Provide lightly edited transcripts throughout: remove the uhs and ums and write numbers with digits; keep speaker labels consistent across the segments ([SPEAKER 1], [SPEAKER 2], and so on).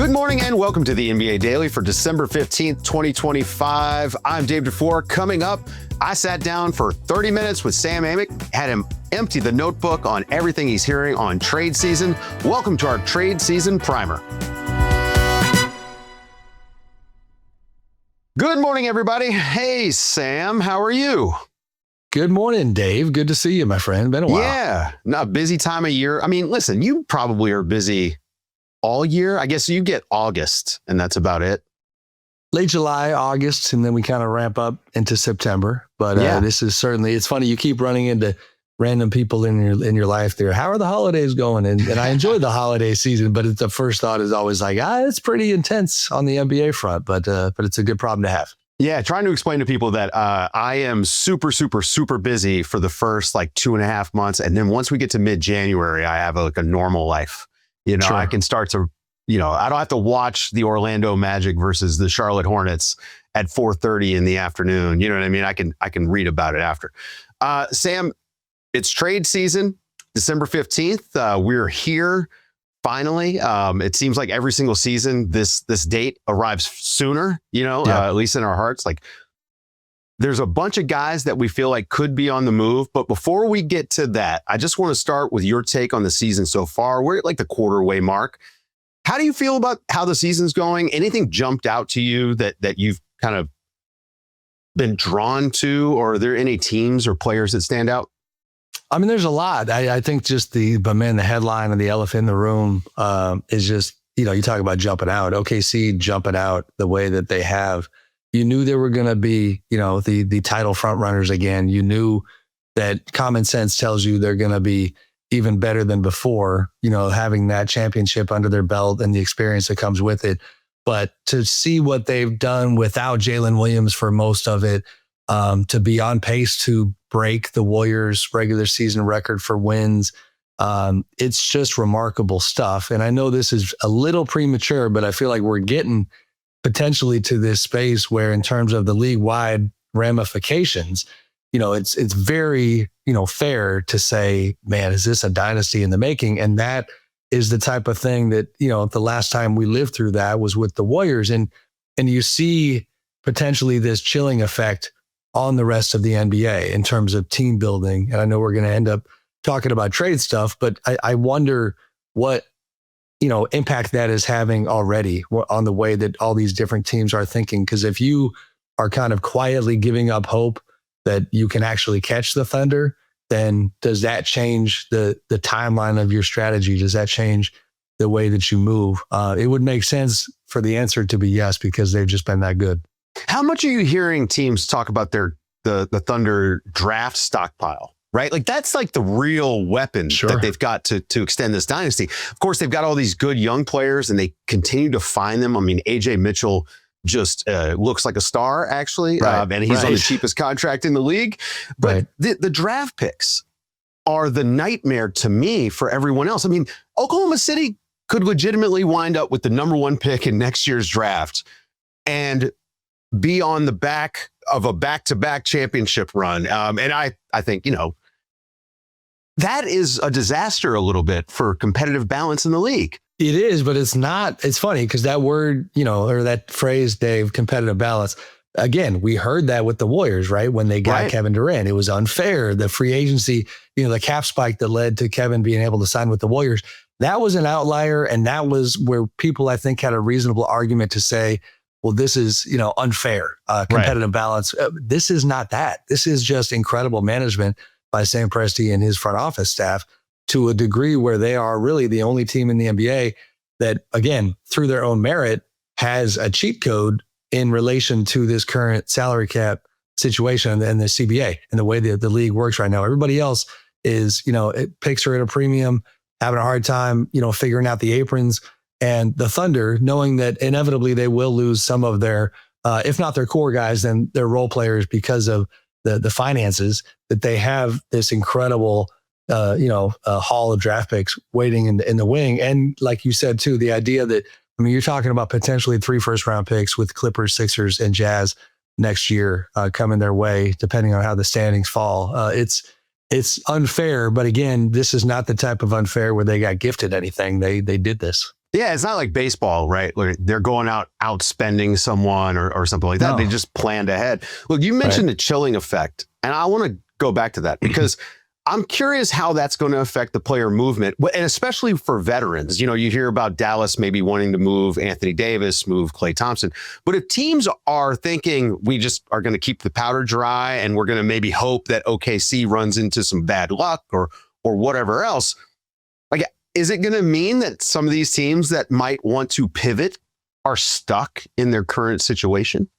[SPEAKER 1] Good morning and welcome to the NBA Daily for December 15th, 2025. I'm Dave DuFour. Coming up, I sat down for 30 minutes with Sam Amick, had him empty the notebook on everything he's hearing on trade season. Welcome to our trade season primer. Good morning, everybody. Hey, Sam, how are you?
[SPEAKER 2] Good morning, Dave. Good to see you, my friend. Been a while.
[SPEAKER 1] Yeah, a busy time of year. I mean, listen, you probably are busy all year. I guess you get August and that's about it.
[SPEAKER 2] Late July, August, and then we kind of ramp up into September. But This is certainly, it's funny, you keep running into random people in your life there. How are the holidays going? And I enjoy the holiday season, but the first thought is always like, it's pretty intense on the NBA front, but it's a good problem to have.
[SPEAKER 1] Yeah, trying to explain to people that I am super busy for the first 2.5 months. And then once we get to mid-January, I have a normal life. You know, sure. I can start to, I don't have to watch the Orlando Magic versus the Charlotte Hornets at 4:30 in the afternoon. You know what I mean? I can read about it after. Sam, it's trade season, December 15th. We're here finally. It seems like every single season, this date arrives sooner, at least in our hearts. There's a bunch of guys that we feel like could be on the move. But before we get to that, I just want to start with your take on the season so far. We're at the quarter-way mark. How do you feel about how the season's going? Anything jumped out to you that you've kind of been drawn to? Or are there any teams or players that stand out?
[SPEAKER 2] I mean, there's a lot. I think just the headline and the elephant in the room is just, you talk about jumping out. OKC jumping out the way that they have. You knew they were going to be, the title front runners again. You knew that common sense tells you they're going to be even better than before, having that championship under their belt and the experience that comes with it. But to see what they've done without Jalen Williams for most of it, to be on pace to break the Warriors' regular season record for wins, it's just remarkable stuff. And I know this is a little premature, but I feel like we're getting potentially to this space where in terms of the league-wide ramifications, it's very, fair to say, man, is this a dynasty in the making? And that is the type of thing that, the last time we lived through that was with the Warriors. And you see potentially this chilling effect on the rest of the NBA in terms of team building. And I know we're going to end up talking about trade stuff, but I wonder what, impact that is having already on the way that all these different teams are thinking. Because if you are kind of quietly giving up hope that you can actually catch the Thunder, then does that change the timeline of your strategy? Does that change the way that you move? It would make sense for the answer to be yes, because they've just been that good.
[SPEAKER 1] How much are you hearing teams talk about the Thunder draft stockpile? Right? That's the real weapon that they've got to extend this dynasty. Of course, they've got all these good young players and they continue to find them. I mean, AJ Mitchell just looks like a star, actually. And he's on the cheapest contract in the league. But the draft picks are the nightmare to me for everyone else. I mean, Oklahoma City could legitimately wind up with the number 1 pick in next year's draft and be on the back of a back-to-back championship run. And I think, that is a disaster a little bit for competitive balance in the league.
[SPEAKER 2] It is, but it's not. It's funny because that word, or that phrase, Dave, competitive balance, again, we heard that with the Warriors, right? When they got Kevin Durant, it was unfair. The free agency, the cap spike that led to Kevin being able to sign with the Warriors, that was an outlier. And that was where people, I think, had a reasonable argument to say, well, this is, unfair, competitive balance. This is not that. This is just incredible management by Sam Presti and his front office staff to a degree where they are really the only team in the NBA that, again, through their own merit, has a cheat code in relation to this current salary cap situation and the CBA and the way that the league works right now. Everybody else is, picks are at a premium, having a hard time, figuring out the aprons. And the Thunder, knowing that inevitably they will lose some of their, if not their core guys, then their role players because of the finances, that they have this incredible, haul of draft picks waiting in the wing. And like you said, too, the idea that, you're talking about potentially 3 first-round picks with Clippers, Sixers, and Jazz next year coming their way, depending on how the standings fall. It's unfair, but again, this is not the type of unfair where they got gifted anything. They did this.
[SPEAKER 1] Yeah, it's not like baseball, right? Like they're going out outspending someone or something like that.
[SPEAKER 2] No.
[SPEAKER 1] They just planned ahead. Look, you mentioned the chilling effect, and I want to go back to that because I'm curious how that's going to affect the player movement, and especially for veterans. You know, you hear about Dallas maybe wanting to move Anthony Davis, move Klay Thompson. But if teams are thinking we just are going to keep the powder dry and we're going to maybe hope that OKC runs into some bad luck or whatever else, like, is it going to mean that some of these teams that might want to pivot are stuck in their current situation?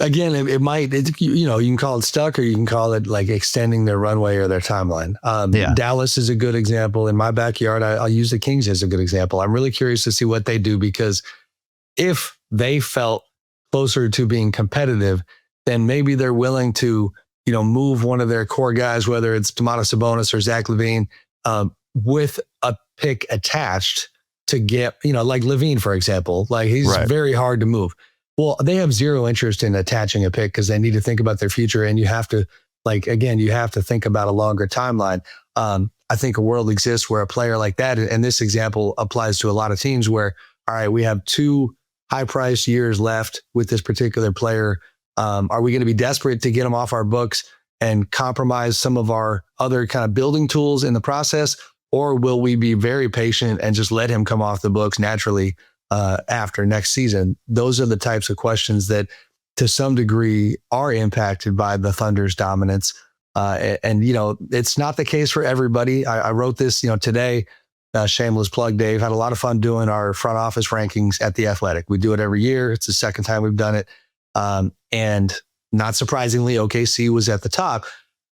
[SPEAKER 2] Again, it might, you can call it stuck or you can call it like extending their runway or their timeline. Dallas is a good example. In my backyard, I'll use the Kings as a good example. I'm really curious to see what they do, because if they felt closer to being competitive, then maybe they're willing to, move one of their core guys, whether it's Domantas Sabonis or Zach LaVine, with a pick attached to get, like LaVine, for example, like he's very hard to move. Well, they have zero interest in attaching a pick because they need to think about their future. And you have to, you have to think about a longer timeline. I think a world exists where a player like that, and this example applies to a lot of teams where, all right, we have 2 high-priced years left with this particular player. Are we going to be desperate to get him off our books and compromise some of our other kind of building tools in the process? Or will we be very patient and just let him come off the books naturally after next season? Those are the types of questions that to some degree are impacted by the Thunder's dominance. And it's not the case for everybody. I wrote this, today, shameless plug, Dave, had a lot of fun doing our front office rankings at The Athletic. We do it every year. It's the second time we've done it. And not surprisingly, OKC was at the top,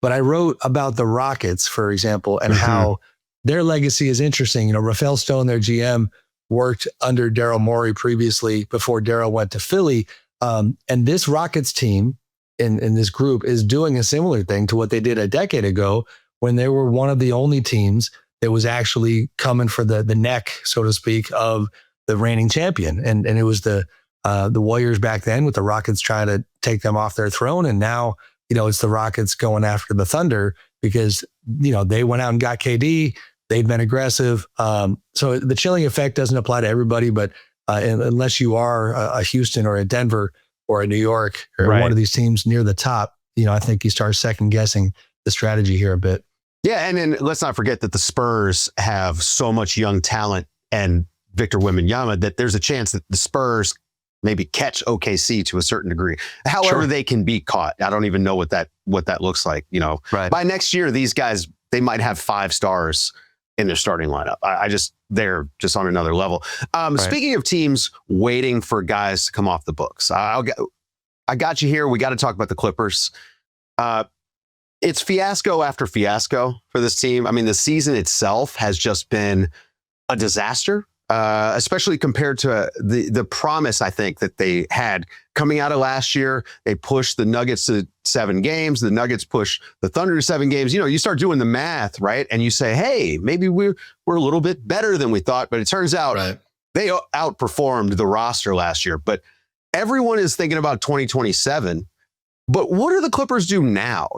[SPEAKER 2] but I wrote about the Rockets, for example, and how their legacy is interesting. Rafael Stone, their GM, worked under Daryl Morey previously before Daryl went to Philly. And this Rockets team in this group is doing a similar thing to what they did a decade ago when they were one of the only teams that was actually coming for the neck, so to speak, of the reigning champion. And it was the Warriors back then, with the Rockets trying to take them off their throne. And now, it's the Rockets going after the Thunder because, they went out and got KD. They've been aggressive. So the chilling effect doesn't apply to everybody, but unless you are a Houston or a Denver or a New York or one of these teams near the top, I think you start second guessing the strategy here a bit.
[SPEAKER 1] Yeah. And then let's not forget that the Spurs have so much young talent and Victor Wembanyama that there's a chance that the Spurs maybe catch OKC to a certain degree. However, they can be caught. I don't even know what that looks like. By next year, these guys, they might have 5 stars in their starting lineup. They're just on another level. Speaking of teams waiting for guys to come off the books, I got you here. We got to talk about the Clippers. It's fiasco after fiasco for this team. I mean, the season itself has just been a disaster. Especially compared to the promise, I think, that they had coming out of last year. They pushed the Nuggets to 7 games. The Nuggets pushed the Thunder to 7 games. You start doing the math, right? And you say, hey, maybe we're a little bit better than we thought. But it turns out they outperformed the roster last year. But everyone is thinking about 2027. But what do the Clippers do now?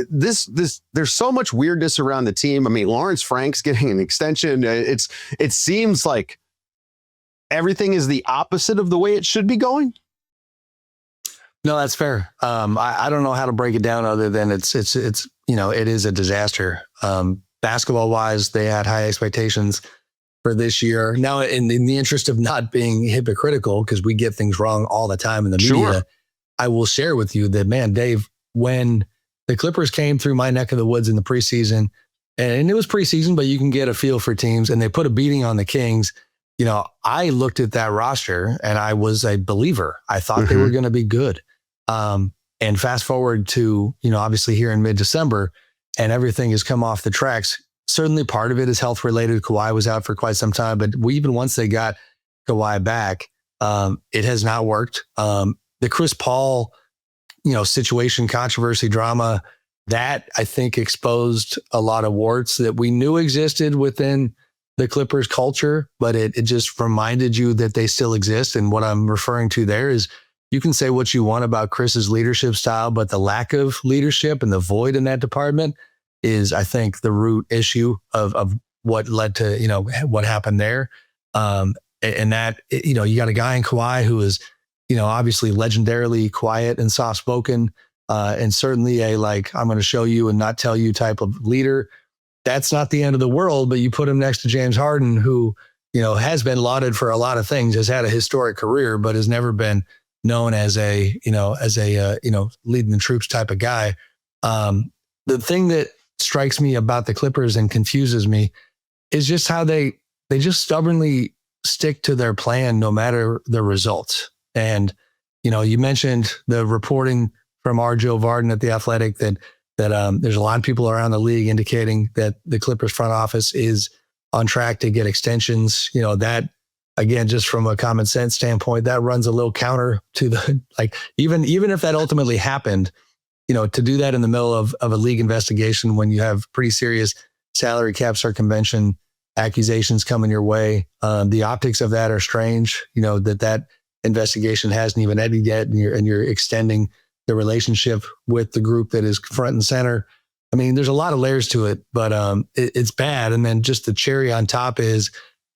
[SPEAKER 1] There's so much weirdness around the team. I mean, Lawrence Frank's getting an extension. It seems like everything is the opposite of the way it should be going.
[SPEAKER 2] No, that's fair. I don't know how to break it down other than it is a disaster. Basketball wise, they had high expectations for this year. Now, in the interest of not being hypocritical, because we get things wrong all the time in the media, I will share with you that, man, Dave, when the Clippers came through my neck of the woods in the preseason, and it was preseason, but you can get a feel for teams, and they put a beating on the Kings. I looked at that roster and I was a believer. I thought they were going to be good. And fast forward to, obviously here in mid-December, and everything has come off the tracks. Certainly part of it is health related. Kawhi was out for quite some time, but even once they got Kawhi back, it has not worked. The Chris Paul, situation, controversy, drama, that I think exposed a lot of warts that we knew existed within the Clippers culture, but it just reminded you that they still exist. And what I'm referring to there is you can say what you want about Chris's leadership style, but the lack of leadership and the void in that department is, I think, the root issue of what led to, what happened there. And that, you got a guy in Kawhi who is, obviously legendarily quiet and soft spoken, and certainly a I'm going to show you and not tell you type of leader. That's not the end of the world, but you put him next to James Harden, who, has been lauded for a lot of things, has had a historic career, but has never been known as a leading the troops type of guy. The thing that strikes me about the Clippers and confuses me is just how they just stubbornly stick to their plan no matter the results. And, you mentioned the reporting from our Joe Varden at The Athletic that there's a lot of people around the league indicating that the Clippers front office is on track to get extensions. That, again, just from a common sense standpoint, that runs a little counter to the, even if that ultimately happened, to do that in the middle of a league investigation when you have pretty serious salary cap circumvention accusations coming your way. The optics of that are strange, that investigation hasn't even ended yet, and you're extending the relationship with the group that is front and center. I mean, there's a lot of layers to it, but it's bad. And then just the cherry on top is,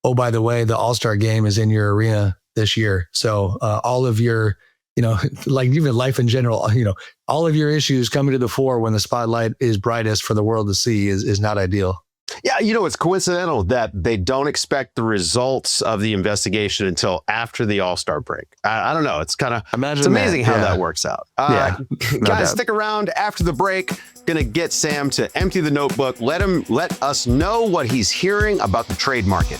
[SPEAKER 2] oh, by the way, the All-Star game is in your arena this year. So all of your, even life in general, all of your issues coming to the fore when the spotlight is brightest for the world to see is not ideal.
[SPEAKER 1] Yeah, it's coincidental that they don't expect the results of the investigation until after the All-Star break. I don't know. It's amazing how that works out. Guys, stick around after the break. Gonna get Sam to empty the notebook. Let us know what he's hearing about the trade market.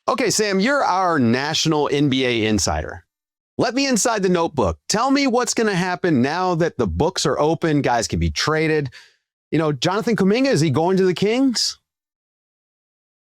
[SPEAKER 1] Okay, Sam, you're our national NBA insider. Let me inside the notebook. Tell me what's going to happen now that the books are open. Guys can be traded. Jonathan Kuminga, is he going to the Kings?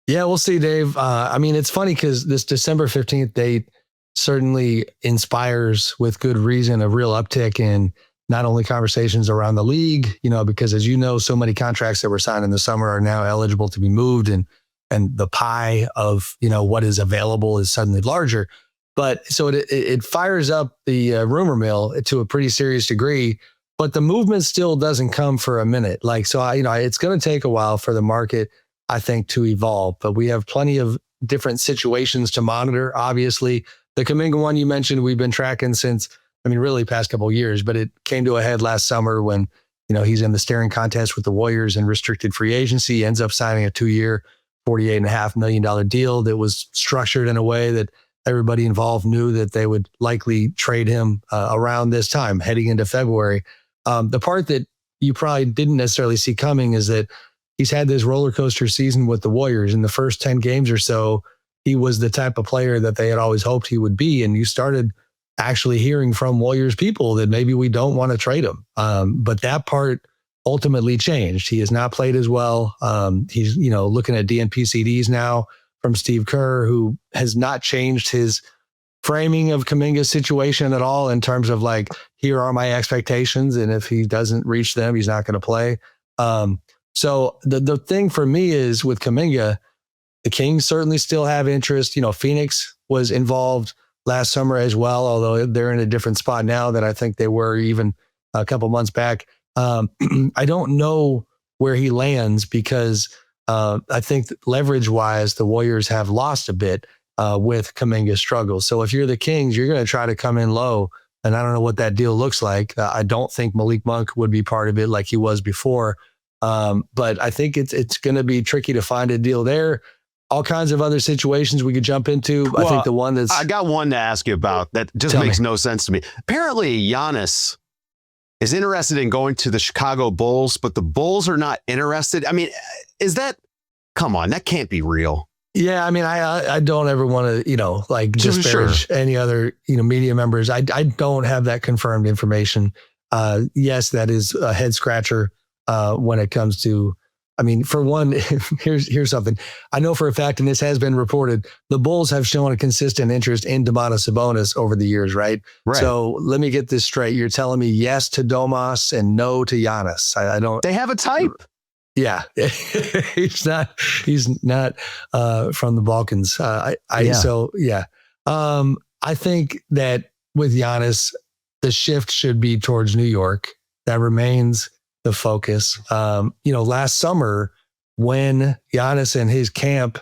[SPEAKER 2] Yeah, we'll see, Dave. It's funny because this December 15th date certainly inspires, with good reason, a real uptick in not only conversations around the league, because as you know, so many contracts that were signed in the summer are now eligible to be moved, and the pie of, what is available is suddenly larger. But so it fires up the rumor mill to a pretty serious degree, but the movement still doesn't come for a minute. It's going to take a while for the market, I think, to evolve, but we have plenty of different situations to monitor. Obviously, the Kuminga one you mentioned, we've been tracking since, really past couple of years, but it came to a head last summer when, he's in the staring contest with the Warriors and restricted free agency, ends up signing a 2-year, $48.5 million deal that was structured in a way that everybody involved knew that they would likely trade him around this time, heading into February. The part that you probably didn't necessarily see coming is that he's had this roller coaster season with the Warriors. In the first 10 games or so, he was the type of player that they had always hoped he would be. And you started actually hearing from Warriors people that maybe we don't want to trade him. But that part ultimately changed. He has not played as well. He's, looking at DNP CDs now from Steve Kerr, who has not changed his framing of Kuminga's situation at all in terms of here are my expectations. And if he doesn't reach them, he's not going to play. So the thing for me is with Kuminga, the Kings certainly still have interest. Phoenix was involved last summer as well, although they're in a different spot now than I think they were even a couple months back. I don't know where he lands because I think leverage wise, the Warriors have lost a bit with Kuminga's struggles. So if you're the Kings, you're going to try to come in low. And I don't know what that deal looks like. I don't think Malik Monk would be part of it like he was before. But I think it's going to be tricky to find a deal there. All kinds of other situations we could jump into. Well, I think the one that's...
[SPEAKER 1] I got one to ask you about that just makes no sense to me. Apparently, Giannis is interested in going to the Chicago Bulls, but the Bulls are not interested. Is that... Come on, that can't be real.
[SPEAKER 2] Yeah, I don't ever want to, disparage any other, media members. I don't have that confirmed information. Yes, that is a head scratcher when it comes to, for one, here's something. I know for a fact, and this has been reported, the Bulls have shown a consistent interest in Domantas Sabonis over the years, right? So let me get this straight. You're telling me yes to Domas and no to Giannis. I don't.
[SPEAKER 1] They have a type.
[SPEAKER 2] Yeah, he's not from the Balkans. I think that with Giannis, the shift should be towards New York. That remains the focus. Last summer, when Giannis and his camp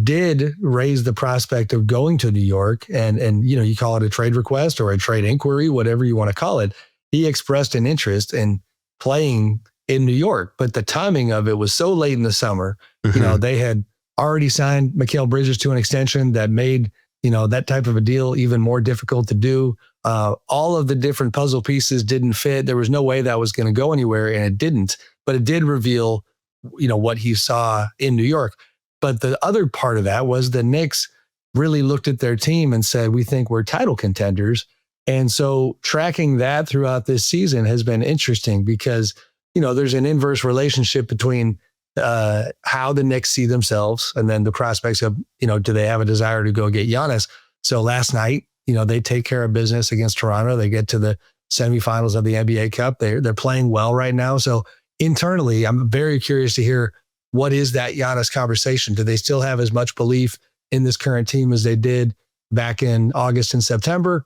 [SPEAKER 2] did raise the prospect of going to New York, and you call it a trade request or a trade inquiry, whatever you want to call it, he expressed an interest in playing in New York. But the timing of it was so late in the summer. They had already signed Mikal Bridges to an extension that made that type of a deal even more difficult to do. All of the different puzzle pieces didn't fit. There was no way that was going to go anywhere, and it didn't. But it did reveal, what he saw in New York. But the other part of that was the Knicks really looked at their team and said, we think we're title contenders. And so tracking that throughout this season has been interesting because, there's an inverse relationship between how the Knicks see themselves and then the prospects of, do they have a desire to go get Giannis? So last night, they take care of business against Toronto. They get to the semifinals of the NBA Cup. They're playing well right now. So internally, I'm very curious to hear, what is that Giannis conversation? Do they still have as much belief in this current team as they did back in August and September?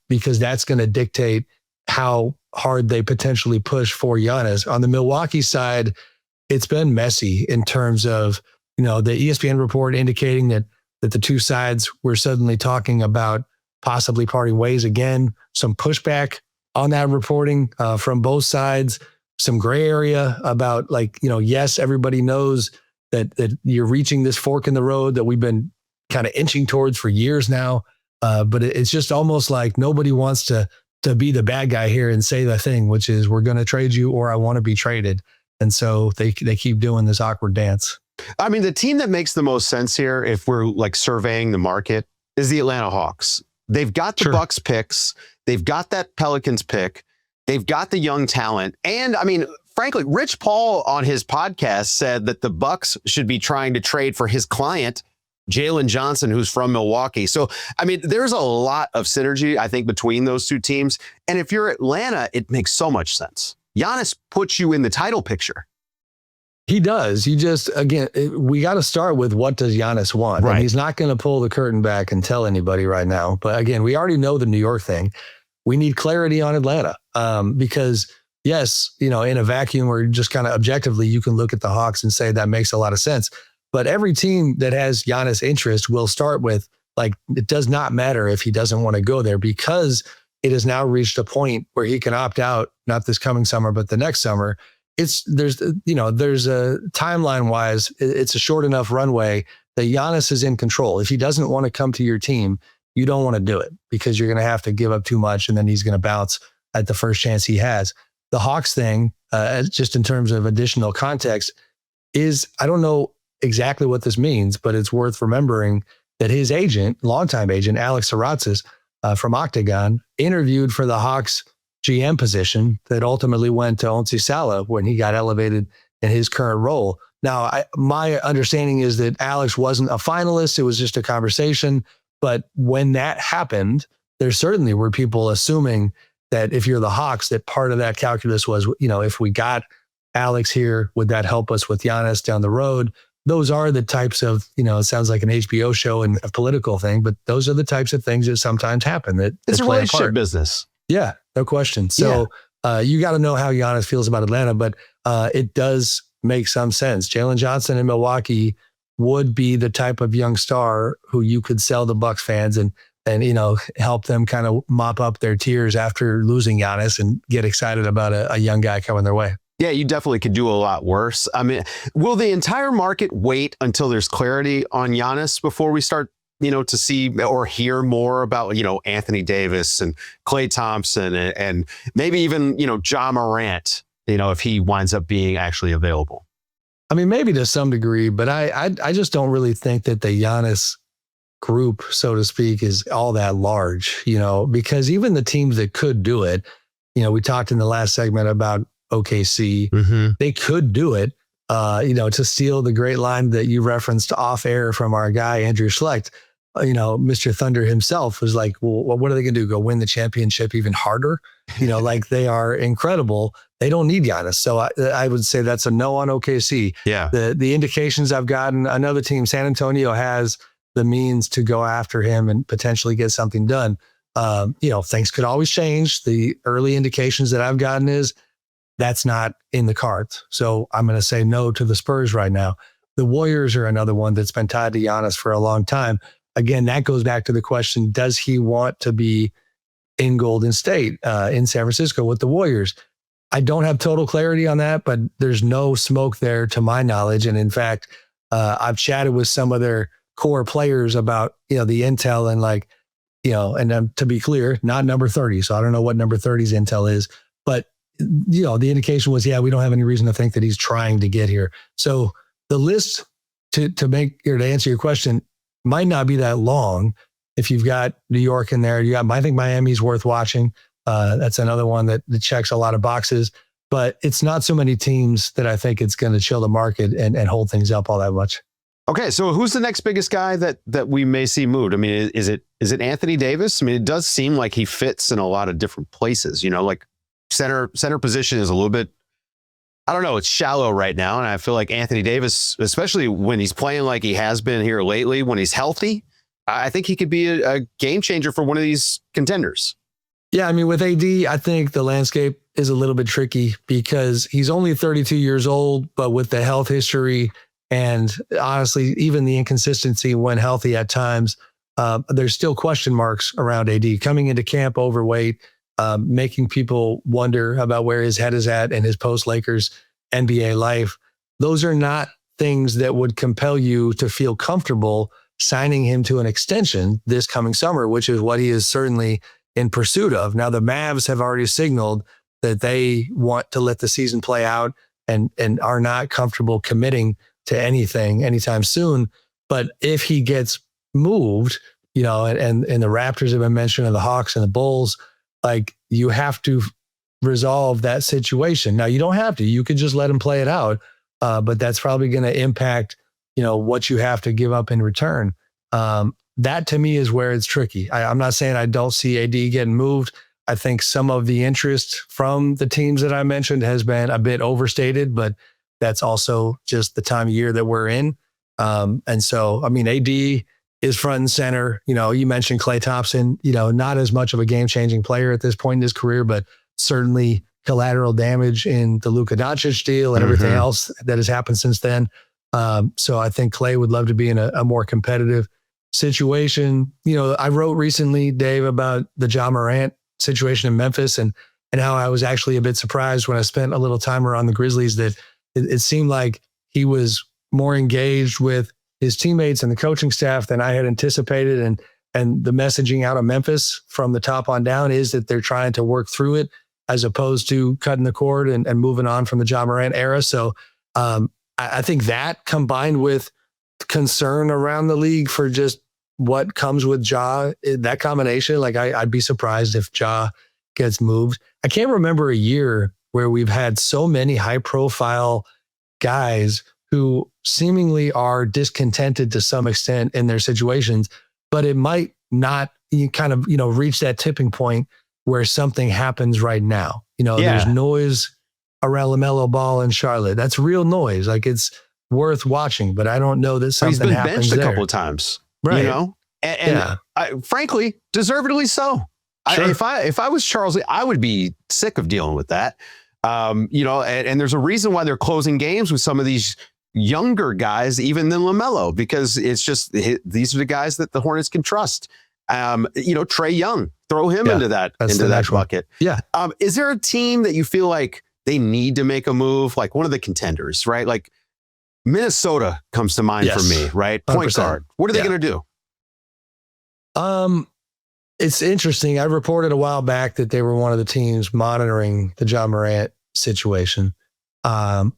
[SPEAKER 2] Because that's going to dictate how hard they potentially push for Giannis. On the Milwaukee side, it's been messy in terms of, the ESPN report indicating that the two sides were suddenly talking about possibly parting ways again. Some pushback on that reporting from both sides. Some gray area about yes, everybody knows that you're reaching this fork in the road that we've been kind of inching towards for years now. But it's just almost like nobody wants to be the bad guy here and say the thing, which is we're going to trade you or I want to be traded. And so they keep doing this awkward dance.
[SPEAKER 1] I mean, the team that makes the most sense here, if we're surveying the market, is the Atlanta Hawks. They've got the Bucks picks. They've got that Pelicans pick. They've got the young talent. And I mean, frankly, Rich Paul on his podcast said that the Bucks should be trying to trade for his client, Jalen Johnson, who's from Milwaukee. So, I mean, there's a lot of synergy, I think, between those two teams. And if you're Atlanta, it makes so much sense. Giannis puts you in the title picture.
[SPEAKER 2] He does. You just, again, we got to start with what does Giannis want?
[SPEAKER 1] Right.
[SPEAKER 2] And he's not going to pull the curtain back and tell anybody right now. But again, we already know the New York thing. We need clarity on Atlanta because, yes, in a vacuum or just kind of objectively, you can look at the Hawks and say that makes a lot of sense. But every team that has Giannis' interest will start with, it does not matter if he doesn't want to go there because it has now reached a point where he can opt out, not this coming summer, but the next summer. There's a timeline wise, it's a short enough runway that Giannis is in control. If he doesn't want to come to your team, you don't want to do it because you're going to have to give up too much and then he's going to bounce at the first chance he has. The Hawks thing, just in terms of additional context, is I don't know exactly what this means, but it's worth remembering that his agent, longtime agent, Alex Saratzis from Octagon, interviewed for the Hawks GM position that ultimately went to Onsi Salah when he got elevated in his current role. Now, my understanding is that Alex wasn't a finalist. It was just a conversation. But when that happened, there certainly were people assuming that if you're the Hawks, that part of that calculus was, if we got Alex here, would that help us with Giannis down the road? Those are the types of, it sounds like an HBO show and a political thing, but those are the types of things that sometimes happen.
[SPEAKER 1] It's a relationship business.
[SPEAKER 2] Yeah, no question. So you got to know how Giannis feels about Atlanta, but it does make some sense. Jalen Johnson in Milwaukee would be the type of young star who you could sell the Bucks fans and help them kind of mop up their tears after losing Giannis and get excited about a young guy coming their way.
[SPEAKER 1] Yeah, you definitely could do a lot worse. I mean, will the entire market wait until there's clarity on Giannis before we start, to see or hear more about, Anthony Davis and Klay Thompson and maybe even, Ja Morant, if he winds up being actually available?
[SPEAKER 2] I mean, maybe to some degree, but I just don't really think that the Giannis group, so to speak, is all that large, because even the teams that could do it, we talked in the last segment about OKC, they could do it, to steal the great line that you referenced off air from our guy, Andrew Schlecht. Mr. Thunder himself was like, well, what are they going to do? Go win the championship even harder? They are incredible. They don't need Giannis. So I would say that's a no on OKC.
[SPEAKER 1] Yeah.
[SPEAKER 2] The indications I've gotten, another team, San Antonio, has the means to go after him and potentially get something done. Things could always change. The early indications that I've gotten is that's not in the cards. So I'm going to say no to the Spurs right now. The Warriors are another one that's been tied to Giannis for a long time. Again, that goes back to the question, does he want to be in Golden State, in San Francisco with the Warriors? I don't have total clarity on that, but there's no smoke there to my knowledge. And in fact, I've chatted with some of their core players about, the intel and and to be clear, not number 30. So I don't know what number 30's intel is, but the indication was, we don't have any reason to think that he's trying to get here. So the list to answer your question might not be that long. If you've got New York in there, I think Miami's worth watching. That's another one that checks a lot of boxes, but it's not so many teams that I think it's going to chill the market and hold things up all that much.
[SPEAKER 1] Okay, so who's the next biggest guy that we may see moved? I mean, is it Anthony Davis? I mean, it does seem like he fits in a lot of different places. Like center position is a little bit, I don't know, it's shallow right now, and I feel like Anthony Davis, especially when he's playing like he has been here lately, when he's healthy, I think he could be a game changer for one of these contenders.
[SPEAKER 2] Yeah, I mean, with AD, I think the landscape is a little bit tricky because he's only 32 years old, but with the health history and honestly, even the inconsistency when healthy at times, there's still question marks around AD. Coming into camp overweight, making people wonder about where his head is at in his post-Lakers NBA life. Those are not things that would compel you to feel comfortable signing him to an extension this coming summer, which is what he is certainly in pursuit of. Now, the Mavs have already signaled that they want to let the season play out and are not comfortable committing to anything anytime soon. But if he gets moved, and the Raptors have been mentioned, and the Hawks and the Bulls, you have to resolve that situation. Now, you don't have to. You could just let him play it out, but that's probably going to impact, what you have to give up in return. That to me is where it's tricky. I'm not saying I don't see AD getting moved. I think some of the interest from the teams that I mentioned has been a bit overstated, but that's also just the time of year that we're in. And so, I mean, AD is front and center. You mentioned Klay Thompson, not as much of a game-changing player at this point in his career, but certainly collateral damage in the Luka Doncic deal and everything else that has happened since then. So I think Klay would love to be in a more competitive situation. I wrote recently, Dave, about the Ja Morant situation in Memphis and how I was actually a bit surprised when I spent a little time around the Grizzlies that it seemed like he was more engaged with his teammates and the coaching staff than I had anticipated. And the messaging out of Memphis from the top on down is that they're trying to work through it as opposed to cutting the cord and moving on from the Ja Morant era. So I think that combined with concern around the league for just what comes with Ja, that combination, I'd be surprised if Ja gets moved. I can't remember a year where we've had so many high profile guys who seemingly are discontented to some extent in their situations, but it might not reach that tipping point where something happens right now. There's noise around LaMelo Ball in Charlotte. That's real noise. It's worth watching, but I don't know that something happens there.
[SPEAKER 1] He's been benched a couple of times,
[SPEAKER 2] right?
[SPEAKER 1] And frankly, deservedly so.
[SPEAKER 2] Sure.
[SPEAKER 1] If I was Charles Lee, I would be sick of dealing with that. And there's a reason why they're closing games with some of these younger guys, even than LaMelo, because it's just these are the guys that the Hornets can trust. Trae Young, throw him into that bucket.
[SPEAKER 2] Yeah.
[SPEAKER 1] Is there a team that you feel like they need to make a move, like one of the contenders, right? Like Minnesota comes to mind for me, right? Point 100%. Guard. What are they going to do?
[SPEAKER 2] It's interesting. I reported a while back that they were one of the teams monitoring the Ja Morant situation. That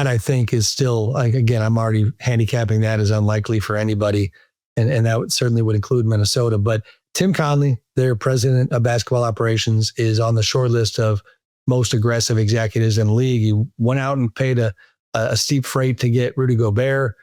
[SPEAKER 2] I think is still, again, I'm already handicapping that as unlikely for anybody. And that certainly would include Minnesota. But Tim Conley, their president of basketball operations, is on the short list of most aggressive executives in the league. He went out and paid a steep freight to get Rudy Gobert.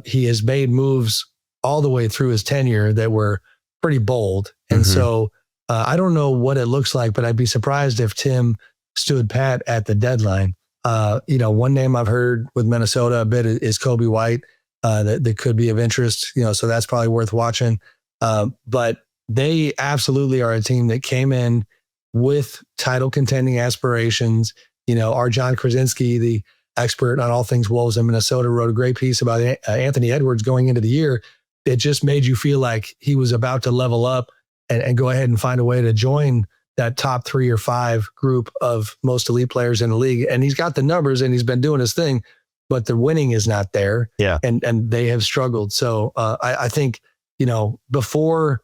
[SPEAKER 2] He has made moves all the way through his tenure that were pretty bold. And so I don't know what it looks like, but I'd be surprised if Tim stood pat at the deadline. One name I've heard with Minnesota a bit is Kobe White, that could be of interest, so that's probably worth watching. But they absolutely are a team that came in with title contending aspirations. Our John Krasinski, the expert on all things Wolves in Minnesota, wrote a great piece about Anthony Edwards going into the year. It just made you feel like he was about to level up and go ahead and find a way to join that top 3 or 5 group of most elite players in the league. And he's got the numbers and he's been doing his thing, but the winning is not there.
[SPEAKER 1] Yeah.
[SPEAKER 2] And they have struggled. So I think, before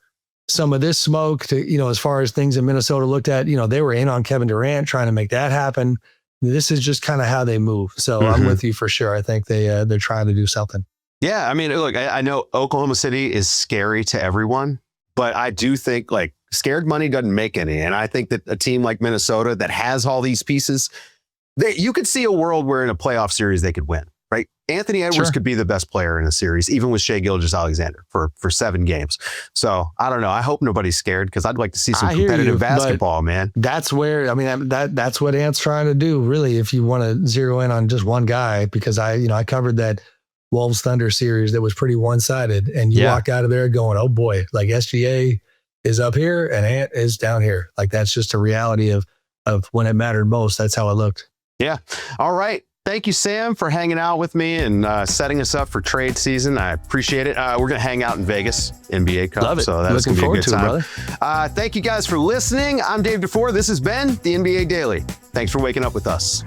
[SPEAKER 2] some of this smoke to, as far as things in Minnesota looked at, they were in on Kevin Durant trying to make that happen. This is just kind of how they move. So I'm with you for sure. I think they're trying to do something.
[SPEAKER 1] Yeah. I mean, look, I know Oklahoma City is scary to everyone, but I do think like scared money doesn't make any. And I think that a team like Minnesota that has all these pieces, you could see a world where in a playoff series they could win, right? Anthony Edwards could be the best player in a series, even with Shai Gilgeous-Alexander for 7 games. So I don't know. I hope nobody's scared because I'd like to see some competitive basketball, man.
[SPEAKER 2] That's where, that's what Ant's trying to do, really, if you want to zero in on just one guy, because I covered that Wolves Thunder series that was pretty one-sided, and you walk out of there going, oh boy, like SGA is up here and Ant is down here. Like that's just a reality of when it mattered most. That's how it looked. Yeah.
[SPEAKER 1] All right. Thank you, Sam, for hanging out with me and setting us up for trade season. I appreciate it. We're going to hang out in Vegas, NBA Cup.
[SPEAKER 2] Love it.
[SPEAKER 1] So that's going to be a good time.
[SPEAKER 2] Brother.
[SPEAKER 1] Thank you guys for listening. I'm Dave DuFour. This has been the NBA Daily. Thanks for waking up with us.